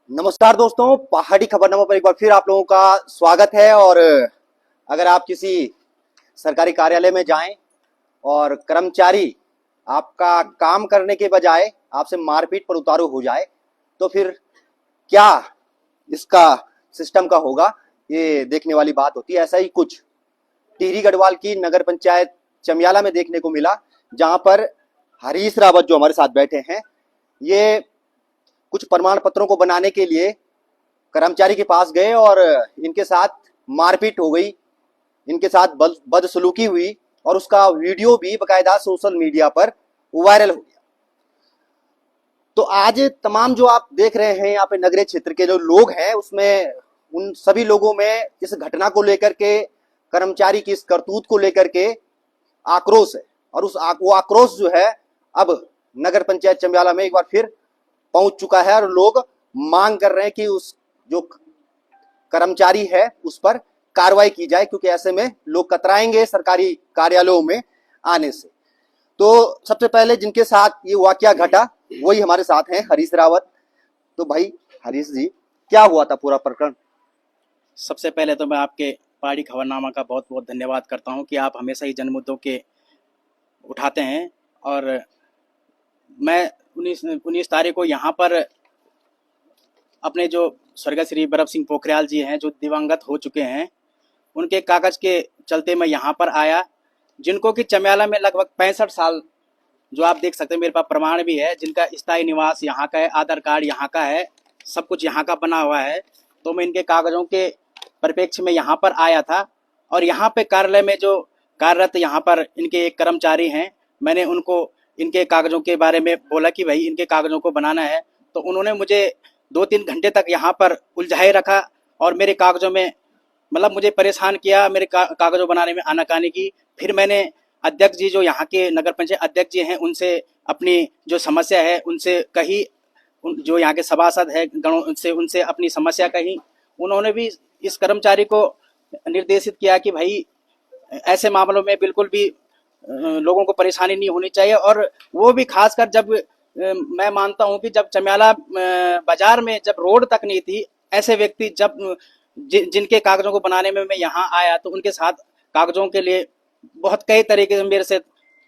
नमस्कार दोस्तों, पहाड़ी खबरनामा पर एक बार फिर आप लोगों का स्वागत है। और अगर आप किसी सरकारी कार्यालय में जाएं और कर्मचारी आपका काम करने के बजाय आपसे मारपीट पर उतारू हो जाए तो फिर क्या इसका सिस्टम का होगा, ये देखने वाली बात होती है। ऐसा ही कुछ टिहरी गढ़वाल की नगर पंचायत चमियाला में देखने को मिला, जहां पर हरीश रावत जो हमारे साथ बैठे हैं, ये कुछ प्रमाण पत्रों को बनाने के लिए कर्मचारी के पास गए और इनके साथ मारपीट हो गई, इनके साथ बदसलूकी हुई और उसका वीडियो भी बकायदा सोशल मीडिया पर वायरल हो गया। तो आज तमाम जो आप देख रहे हैं यहाँ पे नगरीय क्षेत्र के जो लोग हैं, उसमें उन सभी लोगों में इस घटना को लेकर के, कर्मचारी की इस करतूत को लेकर के आक्रोश है। और वो आक्रोश जो है अब नगर पंचायत चमियाला में एक बार फिर पहुंच चुका है और लोग मांग कर रहे हैं कि उस जो कर्मचारी है उस पर कार्रवाई की जाए, क्योंकि ऐसे में लोग कतराएंगे सरकारी कार्यालयों में आने से। तो सबसे पहले जिनके साथ ये वाकया घटा वही हमारे साथ हैं, हरीश रावत। तो भाई हरीश जी, क्या हुआ था पूरा प्रकरण? सबसे पहले तो मैं आपके पहाड़ी खबरनामा का बहुत बहुत धन्यवाद करता हूं कि आप हमेशा ही जन मुद्दों के उठाते हैं। और मैं 19 तारीख को यहाँ पर अपने जो स्वर्गीय श्री बरब सिंह पोखरियाल जी हैं, जो दिवंगत हो चुके हैं, उनके कागज के चलते मैं यहाँ पर आया, जिनको कि चमियाला में लगभग 65 साल, जो आप देख सकते हैं, मेरे पास प्रमाण भी है, जिनका स्थायी निवास यहाँ का है, आधार कार्ड यहाँ का है, सब कुछ यहाँ का बना हुआ है। तो मैं इनके कागजों के परिप्रेक्ष्य में यहाँ पर आया था। और यहाँ पे कार्यालय में जो कार्यरत यहाँ पर इनके एक कर्मचारी हैं, मैंने उनको इनके कागजों के बारे में बोला कि भाई इनके कागजों को बनाना है। तो उन्होंने मुझे 2-3 घंटे तक यहाँ पर उलझाए रखा और मेरे कागजों में मतलब मुझे परेशान किया, मेरे कागजों बनाने में आनाकानी की। फिर मैंने अध्यक्ष जी, जो यहाँ के नगर पंचायत अध्यक्ष जी हैं, उनसे अपनी जो समस्या है उनसे कही, जो यहाँ के सभासद है गणों से उनसे अपनी समस्या कही। उन्होंने भी इस कर्मचारी को निर्देशित किया कि भाई ऐसे मामलों में बिल्कुल भी लोगों को परेशानी नहीं होनी चाहिए। और वो भी खासकर जब मैं मानता हूं कि जब चमियाला बाजार में जब रोड तक नहीं थी, ऐसे व्यक्ति जब जिनके कागजों को बनाने में मैं यहाँ आया, तो उनके साथ कागजों के लिए बहुत कई तरीके से मेरे से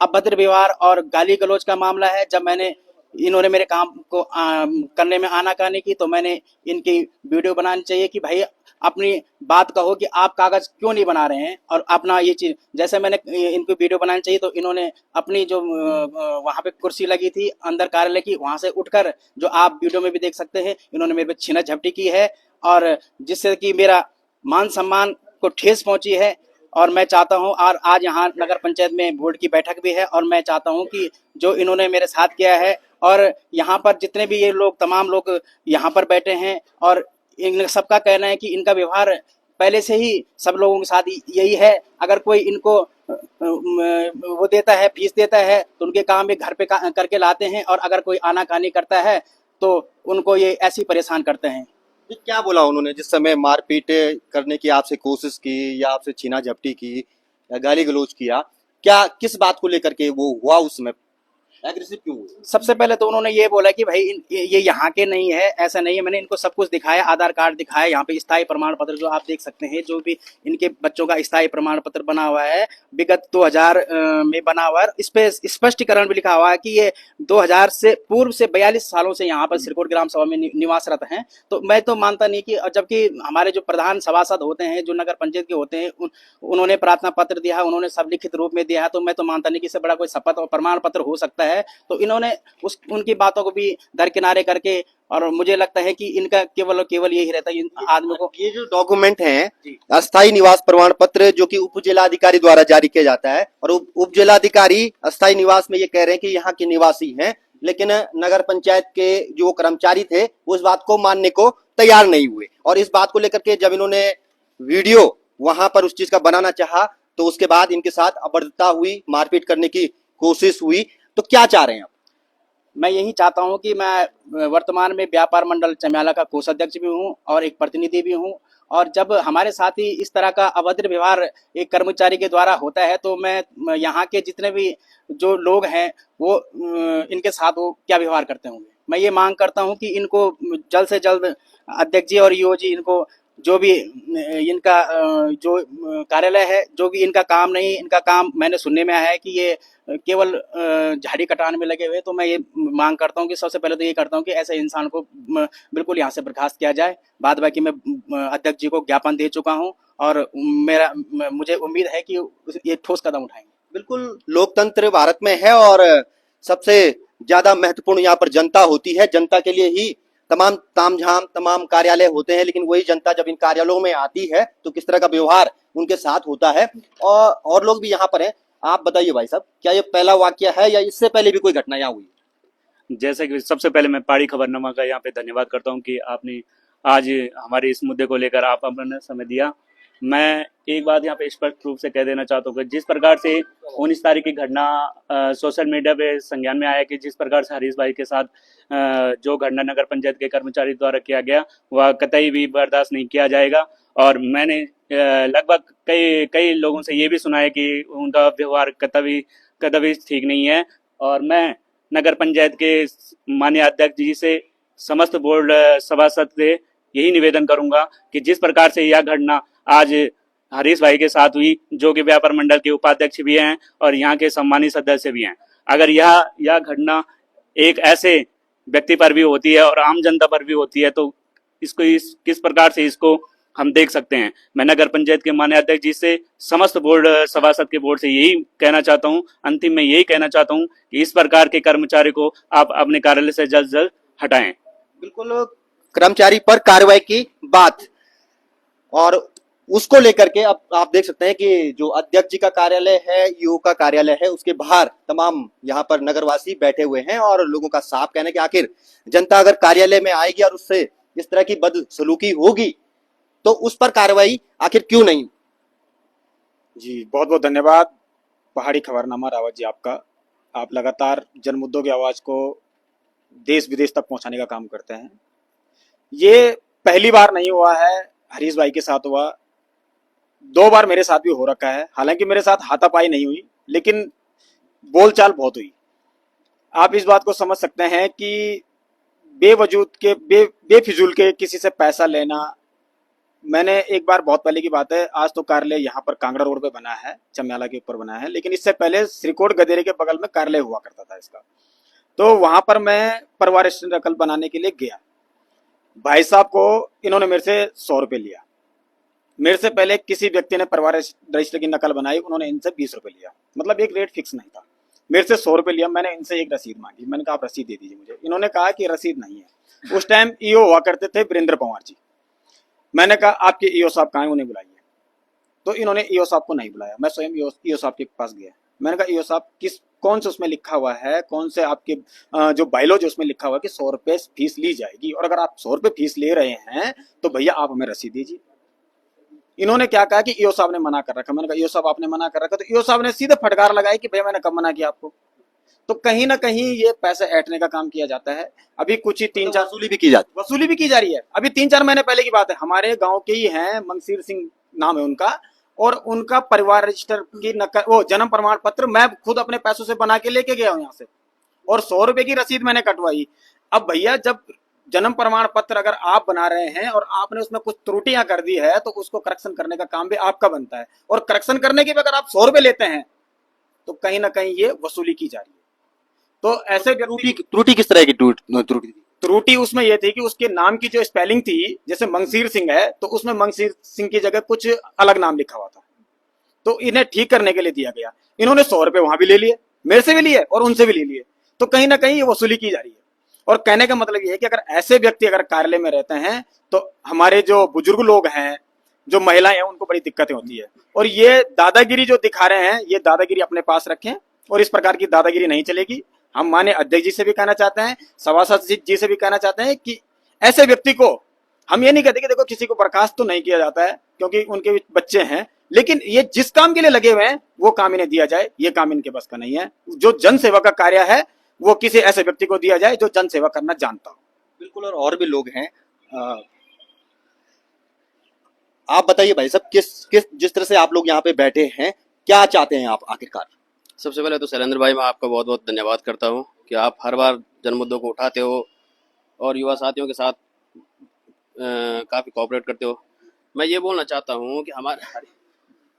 अभद्र व्यवहार और गाली गलौज का मामला है। जब इन्होंने मेरे काम को करने में आनाकानी की, तो मैंने इनकी वीडियो बनानी चाहिए कि भाई अपनी बात कहो कि आप कागज क्यों नहीं बना रहे हैं, और अपना ये चीज, जैसे मैंने इनको वीडियो बनानी चाहिए, तो इन्होंने अपनी जो वहां पे कुर्सी लगी थी अंदर कार्यालय की, वहां से उठकर, जो आप वीडियो में भी देख सकते हैं, इन्होंने मेरे पे छीना झपटी की है, और जिससे कि मेरा मान सम्मान को ठेस पहुंची है। और मैं चाहता हूं, और आज यहाँ नगर पंचायत में बोर्ड की बैठक भी है, और मैं चाहता हूं कि जो इन्होंने मेरे साथ किया है, और यहाँ पर जितने भी ये लोग, तमाम लोग यहाँ पर बैठे हैं, और इन सबका कहना है कि इनका व्यवहार पहले से ही सब लोगों के साथ यही है। अगर कोई इनको वो देता है, फीस देता है, तो उनके काम भी घर पे करके लाते हैं, और अगर कोई आनाकानी करता है तो उनको ये ऐसी परेशान करते हैं। क्या बोला उन्होंने जिस समय मारपीट करने की आपसे कोशिश की, या आपसे छीना झपटी की, या गाली गलौज किया? क्या किस बात को लेकर के वो हुआ, उसमें एग्रेसिव क्यों हुए? सबसे पहले तो उन्होंने ये बोला कि भाई ये यहाँ के नहीं है, ऐसा नहीं है। मैंने इनको सब कुछ दिखाया, आधार कार्ड दिखाया, यहाँ पे स्थायी प्रमाण पत्र जो आप देख सकते हैं, जो भी इनके बच्चों का स्थायी प्रमाण पत्र बना हुआ है, विगत 2000 में बना हुआ है। इस पे स्पष्टीकरण भी लिखा हुआ है कि ये 2000 से पूर्व से 42 सालों से यहाँ पर सिरकोट ग्राम सभा में निवासरत हैं। तो मैं तो मानता नहीं कि, जबकि हमारे जो प्रधान सभासद होते हैं, जो नगर पंचायत के होते हैं, उन्होंने प्रार्थना पत्र दिया, उन्होंने सब लिखित रूप में दिया है, तो मैं तो मानता नहीं कि इससे बड़ा कोई शपथ और प्रमाण पत्र हो सकता है। तो इन्होंने उनकी बातों को भी दरकिनारे करके, और मुझे लगता है कि इनका केवल यही रहता है इन आदमी को। ये जो डॉक्यूमेंट हैं, अस्थायी निवास प्रमाण पत्र, जो कि उप जिलाधिकारी द्वारा जारी किया जाता है, और उप जिलाधिकारी अस्थायी निवास में ये कह रहे हैं कि यहाँ के निवासी हैं, लेकिन नगर पंचायत के जो कर्मचारी थे वो इस बात को मानने को तैयार नहीं हुए। और इस बात को लेकर के जब इन्होंने वीडियो वहां पर उस चीज का बनाना चाहा, तो उसके बाद इनके साथ अभद्रता हुई, मारपीट करने की कोशिश हुई। तो क्या चाह रहे हैं आप? मैं यही चाहता हूं कि मैं वर्तमान में व्यापार मंडल चमियाला का कोषाध्यक्ष भी हूं और एक प्रतिनिधि भी हूं, और जब हमारे साथ ही इस तरह का अभद्र व्यवहार एक कर्मचारी के द्वारा होता है, तो मैं यहाँ के जितने भी जो लोग हैं वो इनके साथ वो क्या व्यवहार करते होंगे। मैं ये मांग करता हूं कि इनको जल्द से जल्द अध्यक्ष जी और ईओ जी इनको जो भी इनका जो कार्यालय है, जो भी इनका काम नहीं, इनका काम मैंने सुनने में आया है कि ये केवल झाड़ी कटाने में लगे हुए। तो मैं ये मांग करता हूँ कि सबसे पहले तो ये करता हूँ कि ऐसे इंसान को बिल्कुल यहाँ से बर्खास्त किया जाए। बाद बाकी मैं अध्यक्ष जी को ज्ञापन दे चुका हूँ और मुझे उम्मीद है कि ये ठोस कदम उठाएंगे। बिल्कुल, लोकतंत्र भारत में है और सबसे ज्यादा महत्वपूर्ण यहाँ पर जनता होती है। जनता के लिए ही तमाम तामझाम तमाम कार्यालय होते हैं, लेकिन वही जनता जब इन कार्यालयों में आती है तो किस तरह का व्यवहार उनके साथ होता है। और लोग भी यहाँ पर हैं। आप बताइए भाई साहब, क्या ये पहला वाकया है या इससे पहले भी कोई घटना यहाँ हुई? जैसे कि सबसे पहले मैं पहाड़ी खबरनामा का यहाँ पे धन्यवाद करता हूँ कि आपने आज हमारे इस मुद्दे को लेकर आप अपना समय दिया। मैं एक बात यहाँ पे स्पष्ट रूप से कह देना चाहता हूँ कि जिस प्रकार से 19 तारीख की घटना सोशल मीडिया पे संज्ञान में आया कि जिस प्रकार से हरीश भाई के साथ जो घटना नगर पंचायत के कर्मचारी द्वारा किया गया वह कतई भी बर्दाश्त नहीं किया जाएगा। और मैंने लगभग कई कई लोगों से ये भी सुना है कि उनका व्यवहार कतई ठीक नहीं है। और मैं नगर पंचायत के माननीय अध्यक्ष जी से समस्त बोर्ड सभासद से यही निवेदन करूंगा कि जिस प्रकार से यह घटना आज हरीश भाई के साथ हुई, जो कि व्यापार मंडल के उपाध्यक्ष भी हैं और यहाँ के सम्मानित सदस्य भी हैं, अगर यह घटना एक ऐसे व्यक्ति पर भी होती है और आम जनता पर भी होती है तो किस प्रकार से इसको हम देख सकते हैं। मैं नगर पंचायत के माननीय अध्यक्ष जी से समस्त बोर्ड सभासद के बोर्ड से यही कहना चाहता हूं, अंतिम में यही कहना चाहता हूं कि इस प्रकार के कर्मचारी को आप अपने कार्यालय से जल्द से जल्द हटाएं। बिल्कुल, कर्मचारी पर कार्रवाई की बात और उसको लेकर के अब आप देख सकते हैं कि जो अध्यक्ष जी का कार्यालय है, ईओ का कार्यालय है, उसके बाहर तमाम यहाँ पर नगरवासी बैठे हुए हैं और लोगों का साफ कहना है कि आखिर जनता अगर कार्यालय में आएगी और उससे इस तरह की बदसलूकी होगी तो उस पर कार्रवाई आखिर क्यों नहीं? जी बहुत बहुत धन्यवाद पहाड़ी खबरनामा रावत जी आपका। आप लगातार जन मुद्दों की आवाज़ को देश विदेश तक पहुंचाने का काम करते हैं। ये पहली बार नहीं हुआ है, हरीश भाई के साथ हुआ, 2 बार मेरे साथ भी हो रखा है। हालांकि मेरे साथ हाथापाई नहीं हुई लेकिन बोलचाल बहुत हुई। आप इस बात को समझ सकते हैं कि बेवजूद के बेफिजूल के किसी से पैसा लेना। मैंने एक बार, बहुत पहले की बात है, आज तो कार्यालय यहाँ पर कांगड़ा रोड पे बना है, चम्याला के ऊपर बना है, लेकिन इससे पहले श्रीकोट गदेरे के बगल में कार्यालय हुआ करता था इसका। तो वहां पर मैं परिवार रजिस्टर नकल बनाने के लिए गया। भाई साहब को इन्होंने मेरे से 100 रुपये लिया। मेरे से पहले किसी व्यक्ति ने परिवार रजिस्टर की नकल बनाई, उन्होंने इनसे 20 रुपये लिया। मतलब एक रेट फिक्स नहीं था। मेरे से 100 रुपये लिया। मैंने इनसे एक रसीद मांगी। मैंने कहा आप रसीद दे दीजिए मुझे। इन्होंने कहा कि रसीद नहीं है। उस टाइम ईओ हुआ करते थे वीरेंद्र पंवार जी। मैंने कहा आपके ईओ साहब कहाँ हैं, उन्हें बुलाइए। तो इन्होंने ईओ साहब को नहीं बुलाया। मैं स्वयं ईओ साहब के पास गया। मैंने कहा ईओ साहब कौन से उसमें लिखा हुआ है, कौन से आपके जो बाइलो जो उसमें लिखा हुआ है कि 100 रुपये फीस ली जाएगी, और अगर आप 100 रुपये फीस ले रहे हैं तो भैया आप हमें रसीद दीजिए। इन्होंने क्या कहा कि ईओ साहब ने मना कर रखा। मैंने कहा ईओ साहब आपने मना कर रखा? तो ईओ साहब ने सीधे फटकार लगाई कि भैया मैंने कब मना किया आपको। तो कहीं ना कहीं ये पैसे ऐंठने का काम किया जाता है। अभी कुछ ही 3-4 वसूली भी की जाती वसूली भी की जा रही है। अभी 3-4 महीने पहले की बात है, हमारे गांव के ही हैं, मंगसीर सिंह नाम है उनका, और उनका परिवार रजिस्टर की नकल, वो जन्म प्रमाण पत्र मैं खुद अपने पैसों से बना के लेके गया हूँ यहाँ से, और 100 रुपए की रसीद मैंने कटवाई। अब भैया जब जन्म प्रमाण पत्र अगर आप बना रहे हैं और आपने उसमें कुछ त्रुटियां कर दी है तो उसको करेक्शन करने का काम भी आपका बनता है, और करेक्शन करने के भी अगर आप 100 रुपए लेते हैं तो कहीं ना कहीं ये वसूली की जा रही है। तो ऐसे त्रुटि किस तरह की त्रुटि? त्रुटि उसमें यह थी कि उसके नाम की जो स्पेलिंग थी, जैसे मंगसीर सिंह है तो उसमें मंगसीर सिंह की जगह कुछ अलग नाम लिखा हुआ था, तो इन्हें ठीक करने के लिए दिया गया। इन्होंने 100 रुपए वहां भी ले लिए, मेरे से भी लिए और उनसे भी ले लिए। तो कहीं ना कहीं ये वसूली की जा रही है। और कहने का मतलब ये है कि अगर ऐसे व्यक्ति अगर कार्यालय में रहते हैं तो हमारे जो बुजुर्ग लोग हैं, जो महिलाएं हैं, उनको बड़ी दिक्कतें होती है। और ये दादागिरी जो दिखा रहे हैं, ये दादागिरी अपने पास रखें, और इस प्रकार की दादागिरी नहीं चलेगी। हम माननीय अध्यक्ष जी से भी कहना चाहते हैं, सभासद जी से भी कहना चाहते हैं कि ऐसे व्यक्ति को हम ये नहीं कहते कि देखो किसी को बर्खास्त तो नहीं किया जाता है क्योंकि उनके बच्चे हैं, लेकिन ये जिस काम के लिए लगे हुए हैं वो काम इन्हें दिया जाए। ये काम इनके बस का नहीं है। जो जन सेवा का कार्य है वो किसी ऐसे व्यक्ति को दिया जाए जो जन सेवा करना जानता हो। बिल्कुल, और भी लोग हैं। आप बताइए भाई साहब, जिस तरह से आप लोग यहाँ पे बैठे हैं, क्या चाहते हैं आप आखिरकार? सबसे पहले तो शैलेंद्र भाई, मैं आपका बहुत बहुत धन्यवाद करता हूँ कि आप हर बार जन मुद्दों को उठाते हो और युवा साथियों के साथ काफ़ी कोऑपरेट करते हो। मैं ये बोलना चाहता हूँ कि हमारे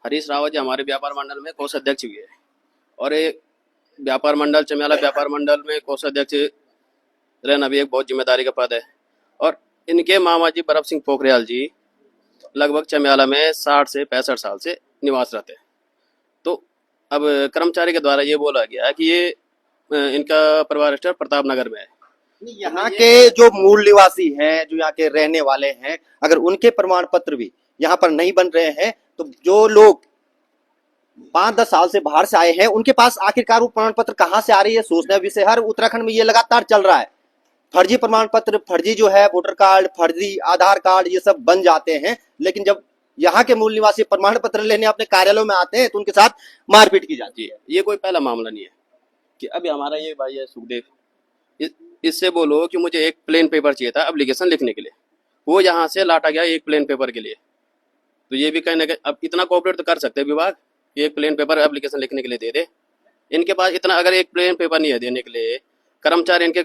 हरीश रावत जी हमारे व्यापार मंडल में कोषाध्यक्ष भी है, और एक व्यापार मंडल चमियाला व्यापार मंडल में कोषाध्यक्ष रहना भी एक बहुत जिम्मेदारी का पद है। और इनके मामा जी बरफ सिंह पोखरियाल जी लगभग चमियाला में 60 से 65 साल से निवास रहते हैं। तो अब कर्मचारी के द्वारा ये बोला गया कि ये इनका परिवार स्तर प्रताप नगर में है। यहाँ के जो मूल निवासी हैं, जो यहाँ के रहने वाले हैं, अगर उनके प्रमाण पत्र भी यहाँ पर नहीं बन रहे हैं तो जो लोग 5-10 साल से बाहर से आए हैं उनके पास आखिरकार वो प्रमाण पत्र कहाँ से आ रही है, सोचना विषय। हर उत्तराखंड में ये लगातार चल रहा है, फर्जी प्रमाण पत्र, फर्जी जो है वोटर कार्ड, फर्जी आधार कार्ड, ये सब बन जाते हैं। लेकिन जब यहाँ के मूल निवासी प्रमाण पत्र लेने अपने कार्यालयों में आते हैं तो उनके साथ मारपीट की जाती है। ये कोई पहला मामला नहीं है कि अभी हमारा ये भाई है सुखदेव, इससे बोलो कि मुझे एक प्लेन पेपर चाहिए था एप्लीकेशन लिखने के लिए, वो यहाँ से लाटा गया एक प्लेन पेपर के लिए। तो ये भी कहीं ना कहीं अब इतना कोऑपरेट तो कर सकते हैं विभाग कि एक प्लेन पेपर एप्लीकेशन लिखने के लिए दे दे। इनके पास इतना अगर एक प्लेन पेपर नहीं है देने के लिए, कर्मचारी इनके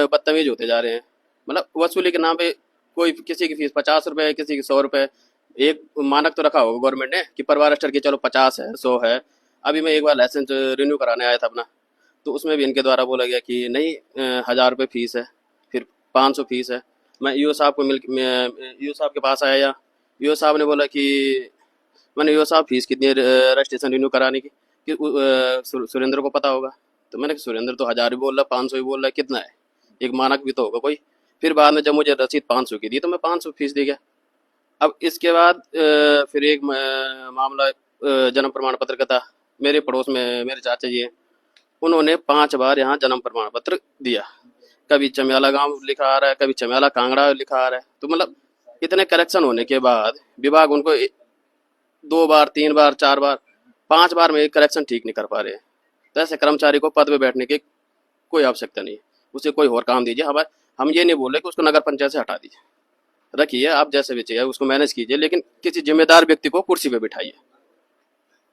बदतमीज होते जा रहे हैं। मतलब वसूली के नाम पे कोई किसी की फीस 50 रुपये, किसी की 100 रुपये। एक मानक तो रखा होगा गवर्नमेंट ने कि परिवार स्तर की चलो 50 है, 100 है। अभी मैं एक बार लाइसेंस रिन्यू कराने आया था अपना, तो उसमें भी इनके द्वारा बोला गया कि नहीं 1000 रुपये फीस है, फिर 500 फीस है। मैं ईओ साहब को ईओ साहब के पास आया, ईओ साहब ने बोला कि मैंने ईओ साहब फीस कितनी है रजिस्ट्रेशन रिन्यू कराने की, कि सुरेंद्र को पता होगा। तो मैंने कहा सुरेंद्र तो 1000 भी बोल रहा, 500 भी बोल रहा है, कितना है, एक मानक भी तो होगा कोई। फिर बाद में जब मुझे रसीद 500 की दी तो मैं 500 फीस दे गया। अब इसके बाद फिर एक मामला जन्म प्रमाण पत्र का था। मेरे पड़ोस में मेरे चाचा जी हैं, उन्होंने 5 बार यहाँ जन्म प्रमाण पत्र दिया। कभी चमियाला गांव लिखा आ रहा है, कभी चमियाला कांगड़ा लिखा आ रहा है। तो मतलब इतने करेक्शन होने के बाद विभाग उनको 2 बार, 3 बार, 4 बार, 5 बार में करेक्शन ठीक नहीं कर पा रहे हैं। तो ऐसे कर्मचारी को पद पे बैठने की कोई आवश्यकता नहीं है, उसे कोई और काम दीजिए। हम ये नहीं बोल रहे कि उसको नगर पंचायत से हटा दीजिए, रखिए आप जैसे भी चाहिए उसको मैनेज कीजिए, लेकिन किसी जिम्मेदार व्यक्ति को कुर्सी पे बिठाइए।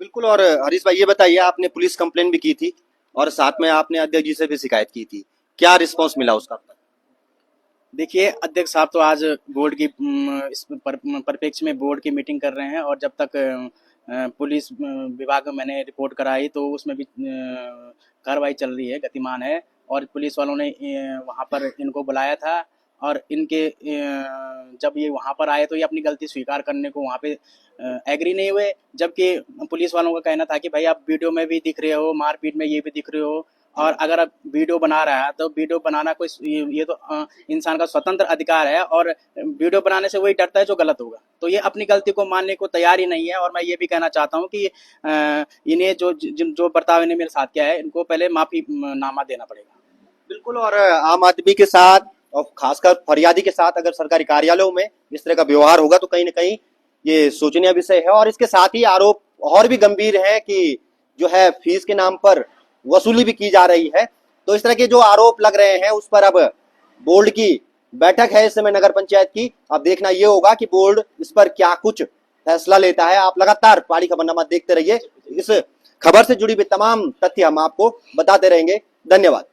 बिल्कुल। और हरीश भाई ये बताइए, आपने पुलिस कंप्लेन भी की थी और साथ में आपने अध्यक्ष जी से भी शिकायत की थी, क्या रिस्पांस मिला उसका? देखिए अध्यक्ष साहब तो आज बोर्ड की इस परिप्रेक्ष्य में बोर्ड की मीटिंग कर रहे हैं, और जब तक पुलिस विभाग में मैंने रिपोर्ट कराई तो उसमें भी कार्रवाई चल रही है, गतिमान है। और पुलिस वालों ने वहाँ पर इनको बुलाया था, और इनके जब ये वहाँ पर आए तो ये अपनी गलती स्वीकार करने को वहाँ पे एग्री नहीं हुए। जबकि पुलिस वालों का कहना था कि भाई आप वीडियो में भी दिख रहे हो, मारपीट में ये भी दिख रहे हो, और अगर आप वीडियो बना रहा है तो वीडियो बनाना कोई ये तो इंसान का स्वतंत्र अधिकार है, और वीडियो बनाने से वही डरता है जो गलत होगा। तो ये अपनी गलती को मानने को तैयार ही नहीं है। और मैं ये भी कहना चाहता हूँ कि इन्हें जो बर्ताव इन्हें मेरे साथ किया है, इनको पहले माफी नामा देना पड़ेगा। बिल्कुल। और आम आदमी के साथ और खासकर फरियादी के साथ अगर सरकारी कार्यालयों में इस तरह का व्यवहार होगा तो कहीं ना कहीं ये सोचनीय विषय है। और इसके साथ ही आरोप और भी गंभीर है कि जो है फीस के नाम पर वसूली भी की जा रही है। तो इस तरह के जो आरोप लग रहे हैं उस पर अब बोर्ड की बैठक है इस समय नगर पंचायत की। अब देखना ये होगा कि बोर्ड इस पर क्या कुछ फैसला लेता है। आप लगातार पहाड़ी खबरनामा देखते रहिए, इस खबर से जुड़ी हुई तमाम तथ्य हम आपको बताते रहेंगे। धन्यवाद।